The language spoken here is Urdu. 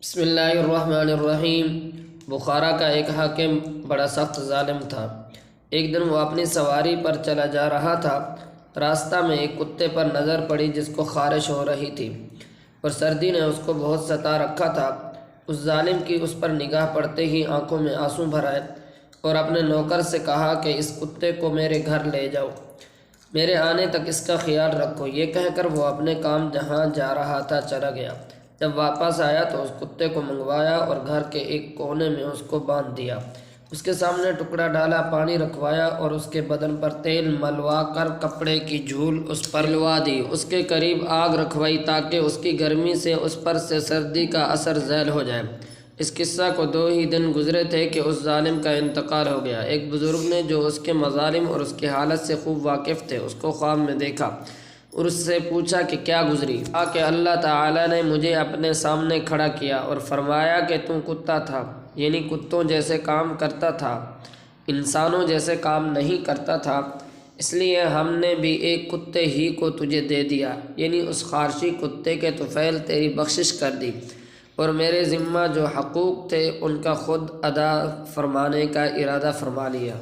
بسم اللہ الرحمن الرحیم۔ بخارا کا ایک حاکم بڑا سخت ظالم تھا۔ ایک دن وہ اپنی سواری پر چلا جا رہا تھا۔ راستہ میں ایک کتے پر نظر پڑی جس کو خارش ہو رہی تھی اور سردی نے اس کو بہت ستا رکھا تھا۔ اس ظالم کی اس پر نگاہ پڑتے ہی آنکھوں میں آنسو بھر آئے اور اپنے نوکر سے کہا کہ اس کتے کو میرے گھر لے جاؤ، میرے آنے تک اس کا خیال رکھو۔ یہ کہہ کر وہ اپنے کام جہاں جا رہا تھا چلا گیا۔ جب واپس آیا تو اس کتے کو منگوایا اور گھر کے ایک کونے میں اس کو باندھ دیا۔ اس کے سامنے ٹکڑا ڈالا، پانی رکھوایا اور اس کے بدن پر تیل ملوا کر کپڑے کی جھول اس پر لوا دی۔ اس کے قریب آگ رکھوائی تاکہ اس کی گرمی سے اس پر سے سردی کا اثر زائل ہو جائے۔ اس قصہ کو 2 ہی دن گزرے تھے کہ اس ظالم کا انتقال ہو گیا۔ ایک بزرگ نے جو اس کے مظالم اور اس کی حالت سے خوب واقف تھے اس کو خواب میں دیکھا اور اس سے پوچھا کہ کیا گزری؟ کہا کہ اللہ تعالیٰ نے مجھے اپنے سامنے کھڑا کیا اور فرمایا کہ تو کتا تھا، یعنی کتوں جیسے کام کرتا تھا، انسانوں جیسے کام نہیں کرتا تھا، اس لیے ہم نے بھی ایک کتے ہی کو تجھے دے دیا، یعنی اس خارشی کتے کے طفیل تیری بخشش کر دی، اور میرے ذمہ جو حقوق تھے ان کا خود ادا فرمانے کا ارادہ فرما لیا۔